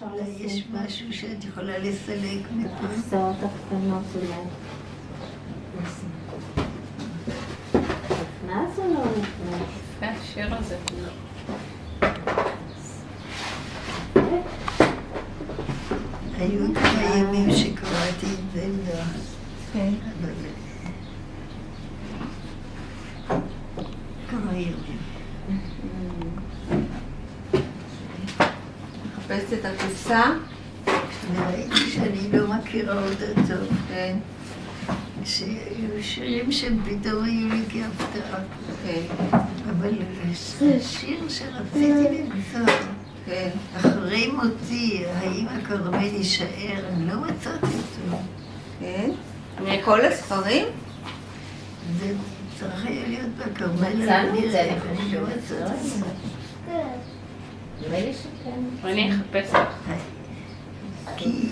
אפשר אולי לשים? יש משהו שאת יכולה לסלק מפה. הקופסאות הקטנות אולי. נכנס או לא נכנס? יפה, השיר הזה. היו כמה ימים שקראתי את זה, לא. כן. אבל... כמה ימים. מחפשת את הקופסה. וראיתי שאני לא מכירה אותה טוב. כן. שהיו שירים שפתאום היו לי כהפתעה. כן. אבל זה שיר שרציתי למצוא. כן. אחרי מותי, האם הכרמל יישאר? אני לא מצאתי אותו. כן. כל הספרים? זה צריך היה להיות בכרמל. מצאנו את זה, אני לא מצאתי את זה. נראה לי שכן. אני אחפש לך. כי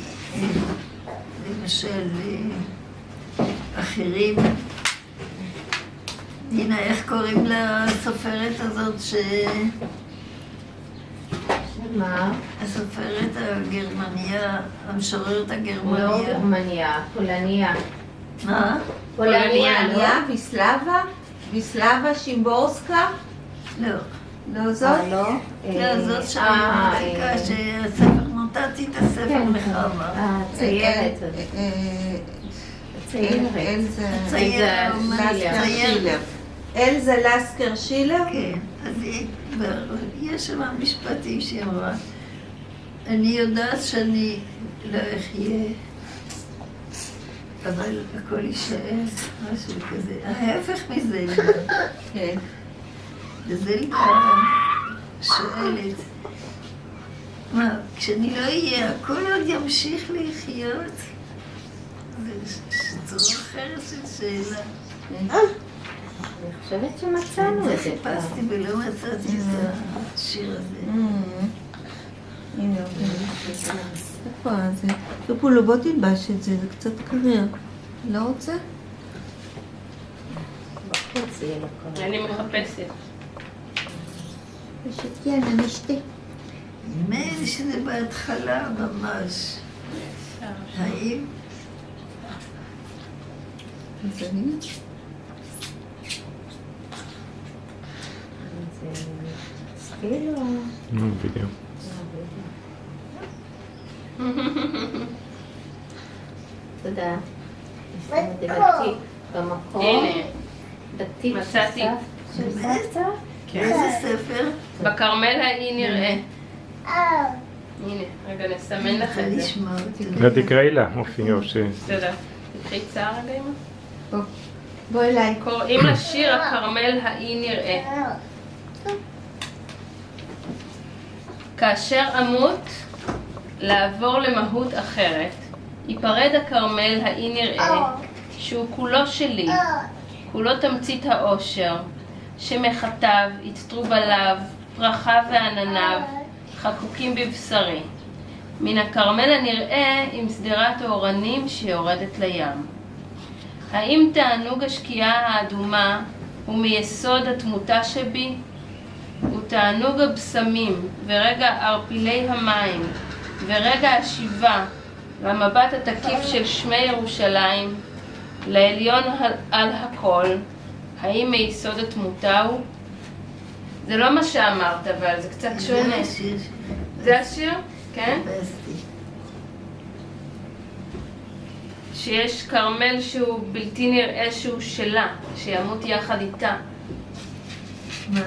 למשל אחרים, נינה, איך קוראים לסופרת הזאת מה? הסופרת הגרמניה, המשוררת לא הגרמניה. גרמניה, פולניה. מה? פולניה, לא? ויסלבה? ויסלבה שימבורסקה? לא. לא זאת? לא? לא, זאת שאני מחליקה שהספר, נתתי את הספר כן, לחווה. הציירת. הציירת. אלזה הצייר, שילר. אלזה לסקר שילר? כן, אז יש שם משפטים שהיא אמרה, אני יודעת שאני לא אחיה, אבל הכל יישאר, משהו כזה. ההפך מזה, כן. וזלדה שואלת, מה, כשאני לא אהיה, הכל עוד ימשיך לחיות? זה צורה אחרת של שאלה. אני חושבת שמצאנו את זה. חיפשתי ולא מצאתי את השיר הזה. הנה, איפה זה? טופולו, בוא תלבש את זה, זה קצת קריר. לא רוצה? בחוץ יהיה לו קרוב. אני מחפשת. פשוט יאללה, נשתה. נדמה לי שזה בהתחלה ממש. האם? אז אני... זה סטילו. וידאו. תודה. יש לנו את זה בתיק במקום. הנה, בתיק מצאתי. של סבתא? איזה ספר? בכרמל ההיא נראה. הנה, רגע נסמן לך רוצה את זה. לשמוע אותי. לא תקראי לה, אופי, או ש... תודה. תקחי צער רגע אמא. בוא אליי. קוראים לשיר הכרמל ההיא נראה. כאשר אמות לעבור למהות אחרת, ייפרד הכרמל ההיא נראה שהוא כולו שלי, כולו תמצית האושר, שמחטיו יצטרו בלב, פרחיו וענניו, חקוקים בבשרי. מן הכרמל הנראה עם שדרת האורנים שיורדת לים. האם תענוג השקיעה האדומה הוא מיסוד התמותה שבי? הוא תענוג הבשמים ורגע ערפילי המים ורגע השיבה והמבט התקיף של שמי ירושלים לעליון על הכל. האם מיסוד התמותה הוא? זה לא מה שאמרת, אבל זה קצת שונה. זה השיר זה השיר? כן? שחיפשתי. שיש כרמל שהוא בלתי נראה שהוא שלה, שימות יחד איתה. מה?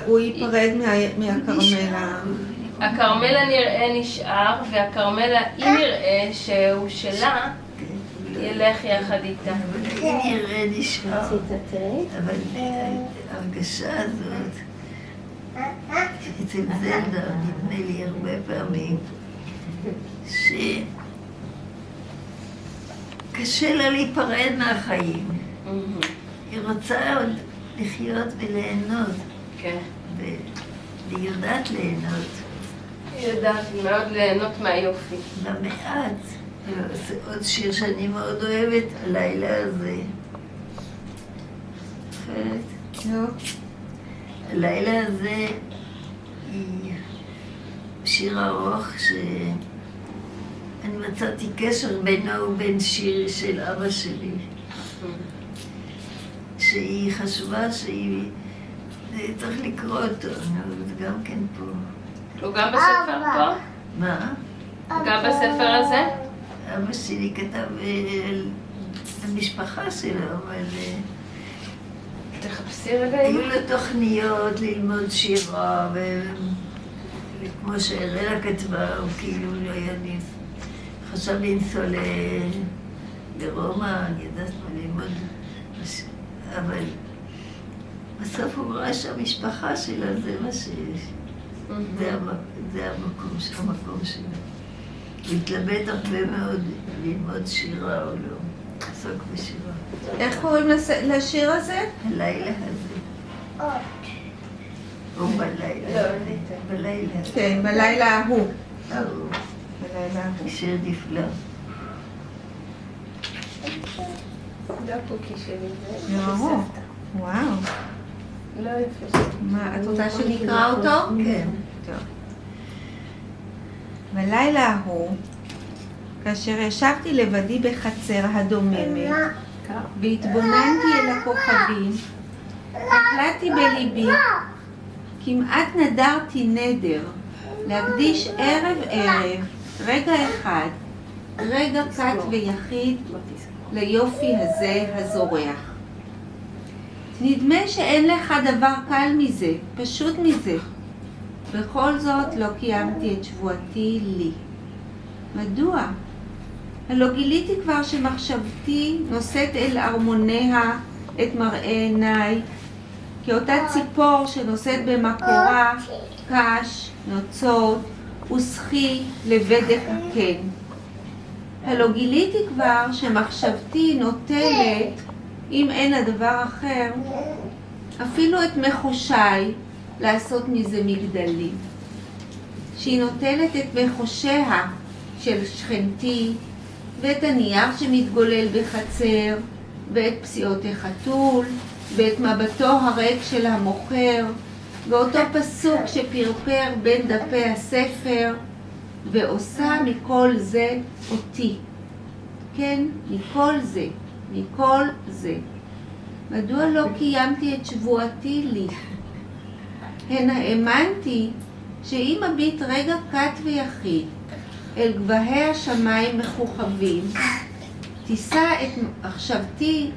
הוא ייפרד מהכרמל. הכרמל הנראה נשאר, והכרמל האי נראה שהוא שלה, ילך יחד איתה. אבל אם יראה נשאר, רצית תה? אבל ההרגשה הזאת, אצל זלדה, נדמה לי הרבה פעמים, שקשה לה להיפרד מהחיים. היא רוצה עוד לחיות וליהנות, כן. והיא יודעת ליהנות. היא יודעת מאוד ליהנות מהיופי. במעט. זה עוד שיר שאני מאוד אוהבת, הלילה הזה. אחרת. הלילה הזה היא שיר ארוך מצאתי קשר בינו ובין שיר של אבא שלי, שהיא חשובה, צריך לקרוא אותו, זה גם כן פה. הוא גם בספר פה? מה? גם בספר הזה? אבא שלי כתב על המשפחה שלו, אבל תחפשי רגע. היו לו תוכניות ללמוד שירה, וכמו שהרלה כתבה, הוא כאילו לא היה חשב לנסוע לרומא, אני יודעת מה ללמוד, אבל בסוף הוא ראה שהמשפחה שלה זה מה שיש, זה המקום שלו. הוא התלבט הרבה מאוד ללמוד שירה או לא, לעסוק בשירה. איך קוראים לשיר הזה? הלילה הזה. או בלילה. בלילה. כן, בלילה ההוא. בלילה ההוא. שיר נפלא. זה הקוקי שלי. יואו, וואו. לא יפה. מה, את רוצה שנקרא אותו? כן. טוב. בלילה ההוא, כאשר ישבתי לבדי בחצר הדוממת והתבוננתי אל הכוכבים, החלטתי בליבי, כמעט נדרתי נדר, להקדיש ערב רגע אחד, רגע קט ויחיד, ליופי הזה הזורח. נדמה שאין לך דבר קל מזה, פשוט מזה. בכל זאת לא קיימתי את שבועתי לי. מדוע? הלא גיליתי כבר שמחשבתי נושאת אל ארמוניה את מראה עיניי, כאותה ציפור שנושאת במקורה קש, נוצות ושחי לבדק הקן. הלא גיליתי כבר שמחשבתי נוטלת, אם אין הדבר אחר, אפילו את מחושיי לעשות מזה מגדלים. שהיא נוטלת את מחושיה של שכנתי, ואת הנייר שמתגולל בחצר, ואת פסיעות החתול, ואת מבטו הריק של המוכר, ואותו פסוק שפרפר בין דפי הספר, ועושה מכל זה אותי. כן, מכל זה, מכל זה. מדוע לא קיימתי את שבועתי לי? הנה האמנתי שאם אביט רגע קט ויחיד אל גבהי השמיים מכוכבים, תישא את מחשבתי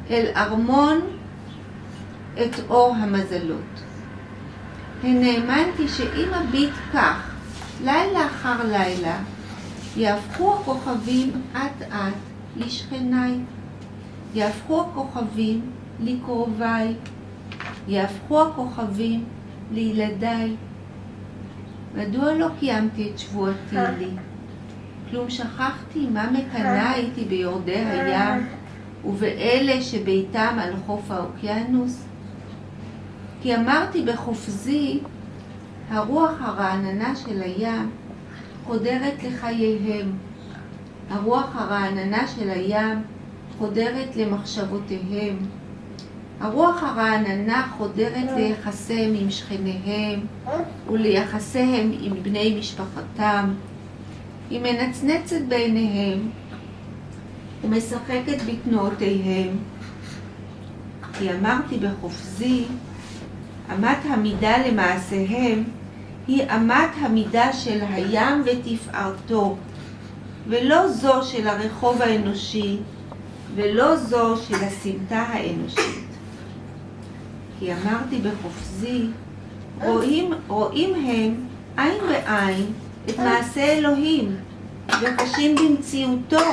אל ארמון את אור המזלות. הנה האמנתי שאם אביט כך, לילה אחר לילה, יהפכו הכוכבים אט אט לשכניי, יהפכו הכוכבים לקרוביי, יהפכו הכוכבים לילדיי. מדוע לא קיימתי את שבועתי לי? כלום שכחתי מה מקנה הייתי ביורדי הים ובאלה שביתם על חוף האוקיינוס? כי אמרתי בחופזי, הרוח הרעננה של הים חודרת לחייהם. הרוח הרעננה של הים חודרת למחשבותיהם. הרוח הרעננה חודרת ליחסיהם עם שכניהם וליחסיהם עם בני משפחתם. היא מנצנצת בעיניהם ומשחקת בתנועותיהם. כי אמרתי בחופזי, אמת המידה למעשיהם היא אמת המידה של הים ותפארתו, ולא זו של הרחוב האנושי, ולא זו של הסמטה האנושית. כי אמרתי בחופזי, רואים הם עין בעין את מעשה אלוהים, וחשים במציאותו,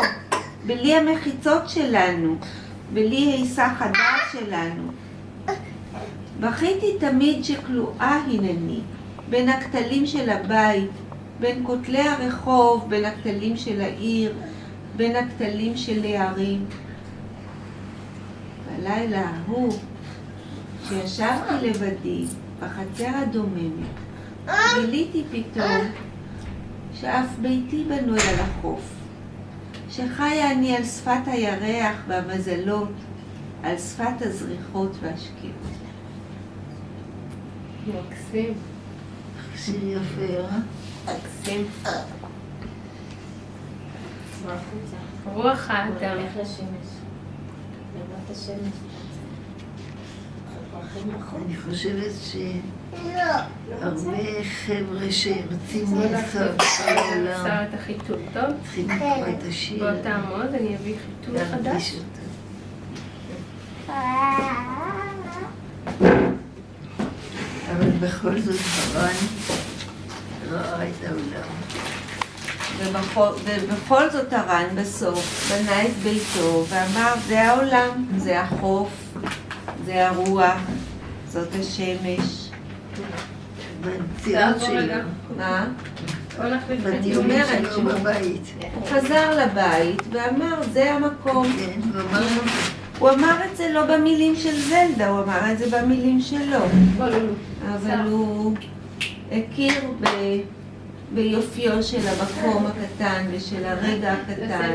בלי המחיצות שלנו, בלי היסח הדעת שלנו. בכיתי תמיד שכלואה הנני, בין הכתלים של הבית, בין כותלי הרחוב, בין הכתלים של העיר, בין הכתלים של הערים. בלילה ההוא, כשישבתי לבדי בחצר הדוממת, גיליתי פתאום שאף ביתי בנוי על החוף, שחיה אני על שפת הירח והמזלות, על שפת הזריחות והשקיעות. מקסים. שיר יפה, מקסים. רוח האדם. הולך לשמש. לראות השמש. אני חושבת שהרבה חבר'ה שרוצים לעשות בעולם שר את החיתול, טוב? צריכים לקרוא את השיר, בוא תעמוד, אני אביא חיתול חדש. להרגיש אותו. אבל בכל זאת הר"ן ראה את העולם. ובכל זאת הר"ן בסוף בנה את ביתו ואמר, זה העולם, זה החוף, זה הרוח, זאת השמש. בציון שלו, מה? בוא נחליט בטיולים אומרת שלו שהוא- בבית. הוא חזר לבית ואמר, זה המקום. כן, הוא אמר לו, הוא אמר את זה לא במילים של זלדה, הוא אמר את זה במילים שלו. בוא לולו. אבל הוא הכיר ביופיו של המקום הקטן ושל הרגע הקטן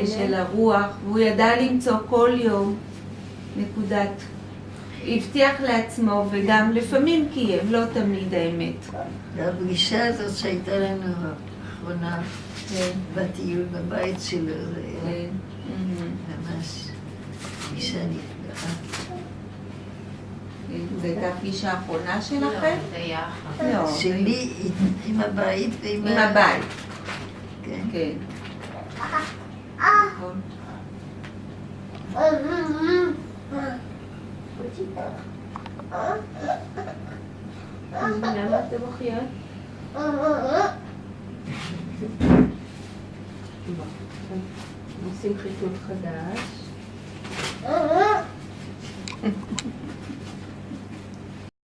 ושל הרוח, והוא ידע למצוא כל יום נקודת. הבטיח לעצמו וגם לפעמים קיים, לא תמיד האמת. והפגישה הזאת שהייתה לנו האחרונה כן, בטיול בבית שלו, זה היה כן. ממש פגישה נפלאה. זו הייתה הפגישה האחרונה שלכם? זה היה אחר. לא. שלי עם הבית ועם עם הבית, כן. כן. נכון. למה אתם מוחיות? עושים חיתול חדש.